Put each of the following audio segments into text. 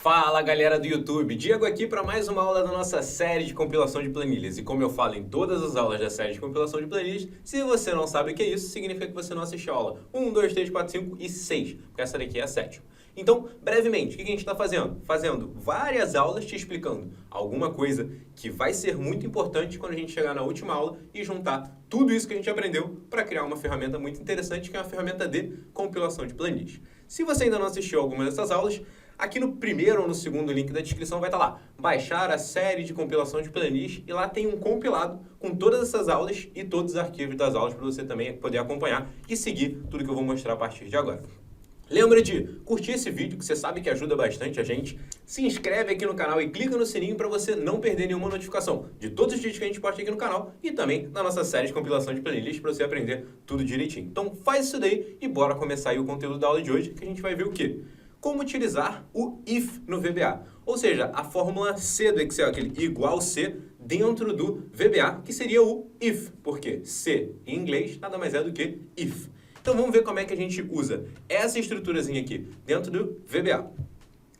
Fala galera do YouTube, Diego aqui para mais uma aula da nossa série de compilação de planilhas. E como eu falo em todas as aulas da série de compilação de planilhas, se você não sabe o que é isso, significa que você não assistiu a aula 1, 2, 3, 4, 5 e 6, porque essa daqui é a 7ª. Então, brevemente, o que a gente está fazendo? Fazendo várias aulas te explicando alguma coisa que vai ser muito importante quando a gente chegar na última aula e juntar tudo isso que a gente aprendeu para criar uma ferramenta muito interessante, que é uma ferramenta de compilação de planilhas. Se você ainda não assistiu alguma dessas aulas, aqui no primeiro ou no segundo link da descrição vai estar lá, baixar a série de compilação de planilhas, e lá tem um compilado com todas essas aulas e todos os arquivos das aulas para você também poder acompanhar e seguir tudo que eu vou mostrar a partir de agora. Lembra de curtir esse vídeo, que você sabe que ajuda bastante a gente. Se inscreve aqui no canal e clica no sininho para você não perder nenhuma notificação de todos os vídeos que a gente posta aqui no canal e também na nossa série de compilação de planilhas para você aprender tudo direitinho. Então faz isso daí e bora começar aí o conteúdo da aula de hoje, que a gente vai ver o quê? Como utilizar o if no VBA, ou seja, a fórmula C do Excel, aquele igual C dentro do VBA, que seria o if, porque C em inglês nada mais é do que if. Então vamos ver como é que a gente usa essa estruturazinha aqui dentro do VBA.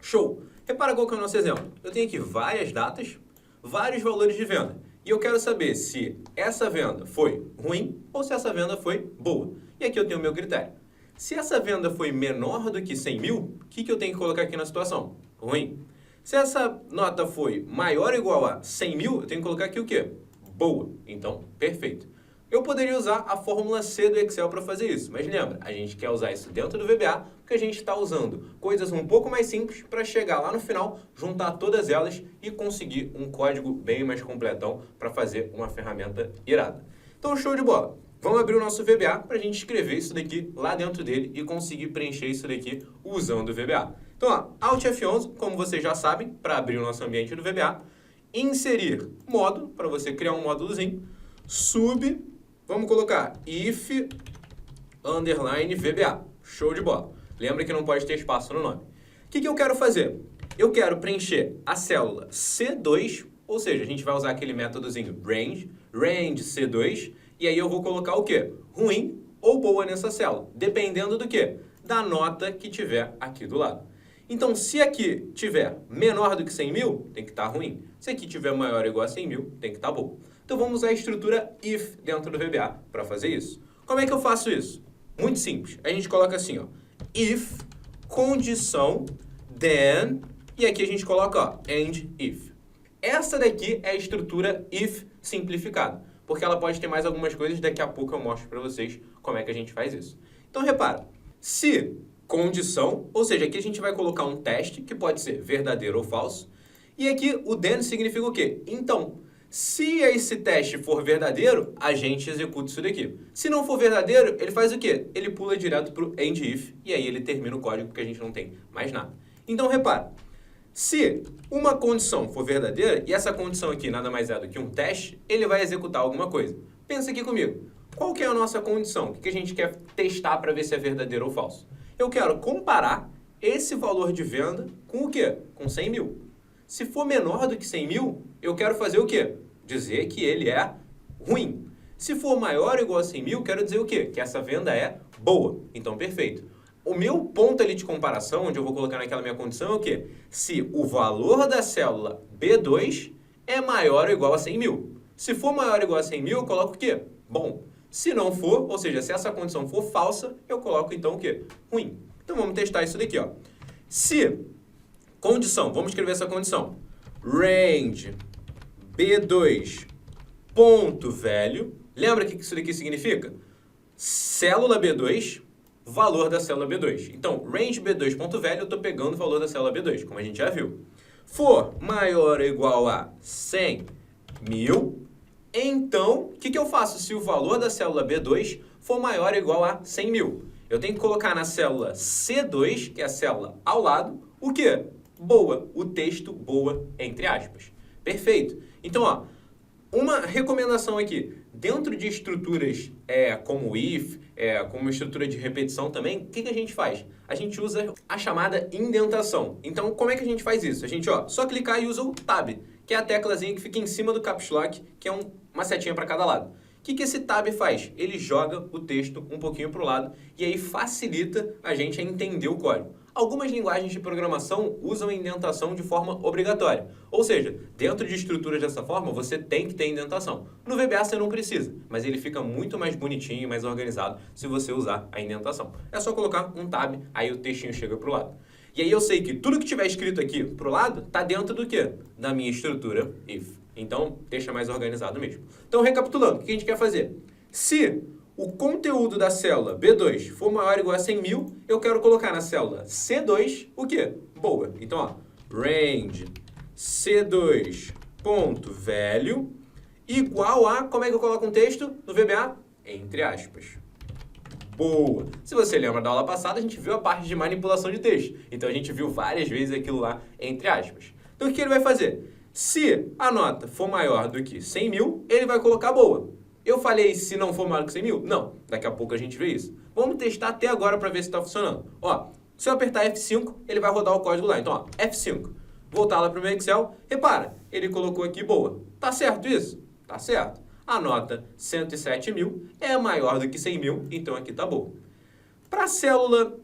Show! Repara qual que é o nosso exemplo. Eu tenho aqui várias datas, vários valores de venda, e eu quero saber se essa venda foi ruim ou se essa venda foi boa. E aqui eu tenho o meu critério. Se essa venda foi menor do que 100 mil, o que eu tenho que colocar aqui na situação? Ruim. Se essa nota foi maior ou igual a 100 mil, eu tenho que colocar aqui o quê? Boa. Então, perfeito. Eu poderia usar a fórmula C do Excel para fazer isso, mas lembra, a gente quer usar isso dentro do VBA, porque a gente está usando coisas um pouco mais simples para chegar lá no final, juntar todas elas e conseguir um código bem mais completão para fazer uma ferramenta irada. Então, show de bola! Vamos abrir o nosso VBA para a gente escrever isso daqui lá dentro dele e conseguir preencher isso daqui usando o VBA. Então, ó, Alt F11, como vocês já sabem, para abrir o nosso ambiente do VBA. Inserir módulo, para você criar um módulozinho. Sub, vamos colocar if underline VBA. Show de bola. Lembra que não pode ter espaço no nome. O que eu quero fazer? Eu quero preencher a célula C2, ou seja, a gente vai usar aquele métodozinho range C2, e aí eu vou colocar o quê? Ruim ou boa nessa célula, dependendo do quê? Da nota que tiver aqui do lado. Então, se aqui tiver menor do que 100 mil, tem que estar ruim. Se aqui tiver maior ou igual a 100 mil, tem que estar bom. Então, vamos usar a estrutura if dentro do VBA para fazer isso. Como é que eu faço isso? Muito simples. A gente coloca assim, ó, if, condição, then, e aqui a gente coloca, ó, and if. Essa daqui é a estrutura if simplificada, porque ela pode ter mais algumas coisas, daqui a pouco eu mostro para vocês como é que a gente faz isso. Então, repara, se condição, ou seja, aqui a gente vai colocar um teste, que pode ser verdadeiro ou falso, e aqui o then significa o quê? Então, se esse teste for verdadeiro, a gente executa isso daqui. Se não for verdadeiro, ele faz o quê? Ele pula direto para o end if, e aí ele termina o código, porque a gente não tem mais nada. Então, repara, se uma condição for verdadeira, e essa condição aqui nada mais é do que um teste, ele vai executar alguma coisa. Pensa aqui comigo. Qual que é a nossa condição? O que a gente quer testar para ver se é verdadeiro ou falso? Eu quero comparar esse valor de venda com o quê? Com 100 mil. Se for menor do que 100 mil, eu quero fazer o quê? Dizer que ele é ruim. Se for maior ou igual a 100 mil, quero dizer o quê? Que essa venda é boa. Então, perfeito. O meu ponto ali de comparação, onde eu vou colocar naquela minha condição, é o quê? Se o valor da célula B2 é maior ou igual a 100 mil. Se for maior ou igual a 100 mil, eu coloco o quê? Bom. Se não for, ou seja, se essa condição for falsa, eu coloco então o quê? Ruim. Então vamos testar isso daqui, ó. Se condição, vamos escrever essa condição. Range B2 ponto velho. Lembra o que isso daqui significa? Célula B2, valor da célula B2. Então, range B2 ponto velho, eu estou pegando o valor da célula B2, como a gente já viu. For maior ou igual a 100 mil, então, o que eu faço se o valor da célula B2 for maior ou igual a 100 mil? Eu tenho que colocar na célula C2, que é a célula ao lado, o quê? Boa. O texto boa, entre aspas. Perfeito. Então, ó, uma recomendação aqui. Dentro de estruturas como if, como estrutura de repetição também, o que a gente faz? A gente usa a chamada indentação. Então, como é que a gente faz isso? A gente, ó, só clicar e usa o Tab, que é a teclazinha que fica em cima do Caps Lock, que é uma setinha para cada lado. O que esse Tab faz? Ele joga o texto um pouquinho para o lado e aí facilita a gente a entender o código. Algumas linguagens de programação usam indentação de forma obrigatória. Ou seja, dentro de estruturas dessa forma, você tem que ter indentação. No VBA você não precisa, mas ele fica muito mais bonitinho e mais organizado se você usar a indentação. É só colocar um tab, aí o textinho chega para o lado. E aí eu sei que tudo que tiver escrito aqui para o lado está dentro do quê? Da minha estrutura if. Então, deixa mais organizado mesmo. Então, recapitulando, o que a gente quer fazer? Se o conteúdo da célula B2 for maior ou igual a 100.000, eu quero colocar na célula C2 o quê? Boa. Então, ó, range C2.value igual a... Como é que eu coloco um texto no VBA? Entre aspas. Boa. Se você lembra da aula passada, a gente viu a parte de manipulação de texto. Então, a gente viu várias vezes aquilo lá entre aspas. Então, o que ele vai fazer? Se a nota for maior do que 100.000, ele vai colocar boa. Eu falei se não for maior do que 100.000? Não. Daqui a pouco a gente vê isso. Vamos testar até agora para ver se está funcionando. Ó, se eu apertar F5, ele vai rodar o código lá. Então, ó, F5. Voltar lá para o meu Excel. Repara, ele colocou aqui boa. Tá certo isso? Tá certo. A nota 107.000 é maior do que 100.000, então aqui tá boa. Para a célula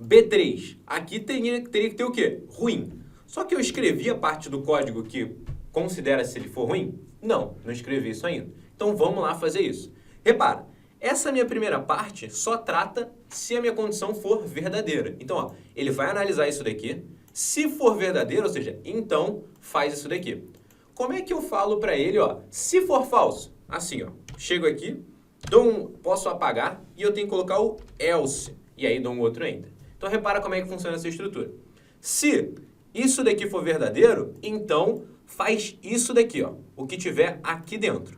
B3, aqui teria que ter o quê? Ruim. Só que eu escrevi a parte do código que considera se ele for ruim? Não escrevi isso ainda. Então vamos lá fazer isso. Repara, essa minha primeira parte só trata se a minha condição for verdadeira. Então, ó, ele vai analisar isso daqui. Se for verdadeiro, ou seja, então faz isso daqui. Como é que eu falo para ele, ó, se for falso? Assim, ó, chego aqui, posso apagar e eu tenho que colocar o else. E aí dou um outro enter. Então repara como é que funciona essa estrutura. Se isso daqui for verdadeiro, então faz isso daqui, ó, o que tiver aqui dentro.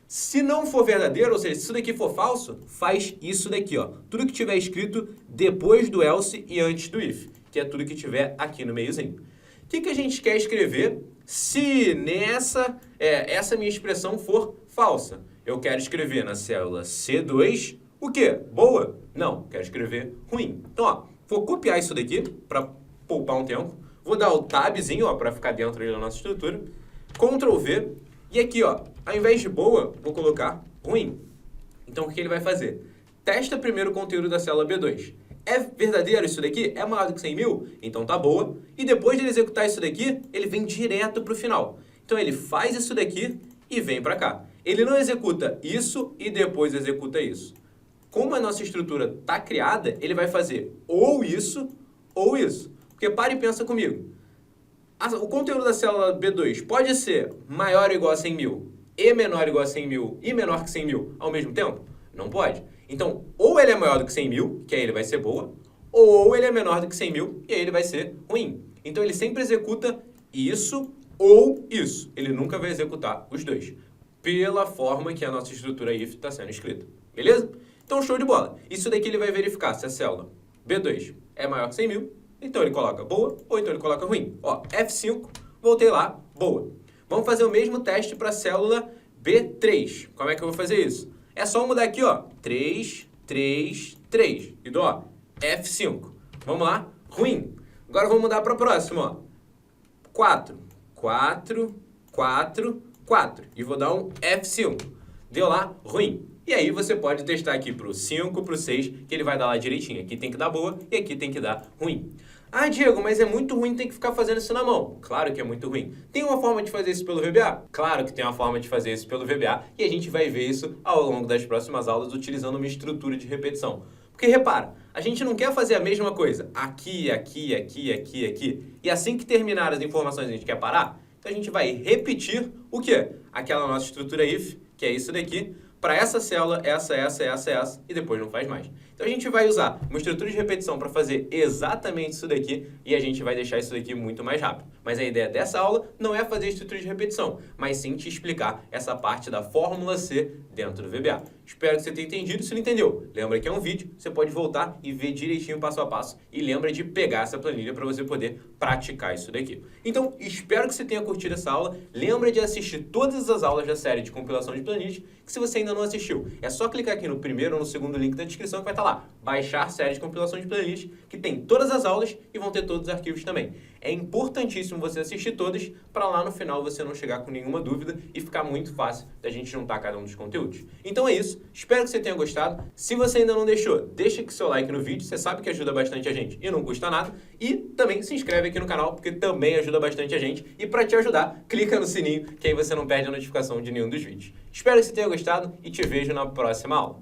Se não for verdadeiro, ou seja, se isso daqui for falso, faz isso daqui, ó. Tudo que tiver escrito depois do else e antes do if, que é tudo que tiver aqui no meiozinho. O que a gente quer escrever se essa minha expressão for falsa? Eu quero escrever na célula C2 o quê? Boa? Não, quero escrever ruim. Então, ó, vou copiar isso daqui para poupar um tempo. Vou dar o tabzinho, ó, para ficar dentro da nossa estrutura. Ctrl V. E aqui, ó, ao invés de boa, vou colocar ruim. Então, o que ele vai fazer? Testa primeiro o conteúdo da célula B2. É verdadeiro isso daqui? É maior do que 100.000? Então tá boa. E depois de ele executar isso daqui, ele vem direto para o final. Então, ele faz isso daqui e vem para cá. Ele não executa isso e depois executa isso. Como a nossa estrutura está criada, ele vai fazer ou isso ou isso. Porque para e pensa comigo. O conteúdo da célula B2 pode ser maior ou igual a 100.000 e menor ou igual a 100.000 e menor que 100.000 ao mesmo tempo? Não pode. Então, ou ele é maior do que 100.000, que aí ele vai ser boa, ou ele é menor do que 100.000 e aí ele vai ser ruim. Então, ele sempre executa isso ou isso. Ele nunca vai executar os dois, pela forma que a nossa estrutura if está sendo escrita. Beleza? Então, show de bola. Isso daqui ele vai verificar se a célula B2 é maior que 100.000, então ele coloca boa, ou então ele coloca ruim. Ó, F5, voltei lá, boa. Vamos fazer o mesmo teste para a célula B3. Como é que eu vou fazer isso? É só mudar aqui, ó, 3, 3, 3. E dou, ó, F5. Vamos lá, ruim. Agora vamos mudar para a próxima, ó. 4, 4, 4, 4. E vou dar um F5. Deu lá, ruim. E aí você pode testar aqui pro 5, pro 6, que ele vai dar lá direitinho. Aqui tem que dar boa e aqui tem que dar ruim. Ah, Diego, mas é muito ruim, tem que ficar fazendo isso na mão. Claro que é muito ruim. Tem uma forma de fazer isso pelo VBA? Claro que tem uma forma de fazer isso pelo VBA e a gente vai ver isso ao longo das próximas aulas utilizando uma estrutura de repetição. Porque repara, a gente não quer fazer a mesma coisa aqui, aqui, aqui, aqui, aqui. E assim que terminar as informações a gente quer parar, então a gente vai repetir o quê? Aquela nossa estrutura if, que é isso daqui, para essa célula, essa, e depois não faz mais. Então a gente vai usar uma estrutura de repetição para fazer exatamente isso daqui e a gente vai deixar isso daqui muito mais rápido. Mas a ideia dessa aula não é fazer estrutura de repetição, mas sim te explicar essa parte da fórmula C dentro do VBA. Espero que você tenha entendido. Se não entendeu, lembra que é um vídeo, você pode voltar e ver direitinho passo a passo e lembra de pegar essa planilha para você poder praticar isso daqui. Então, espero que você tenha curtido essa aula. Lembra de assistir todas as aulas da série de compilação de planilhas, que se você ainda não assistiu, é só clicar aqui no primeiro ou no segundo link da descrição que vai estar lá. lá, baixar série de compilação de playlist, que tem todas as aulas e vão ter todos os arquivos também. É importantíssimo você assistir todas para lá no final você não chegar com nenhuma dúvida e ficar muito fácil da gente juntar cada um dos conteúdos. Então é isso, espero que você tenha gostado. Se você ainda não deixou, deixa aqui seu like no vídeo, você sabe que ajuda bastante a gente e não custa nada. E também se inscreve aqui no canal, porque também ajuda bastante a gente. E para te ajudar, clica no sininho, que aí você não perde a notificação de nenhum dos vídeos. Espero que você tenha gostado e te vejo na próxima aula.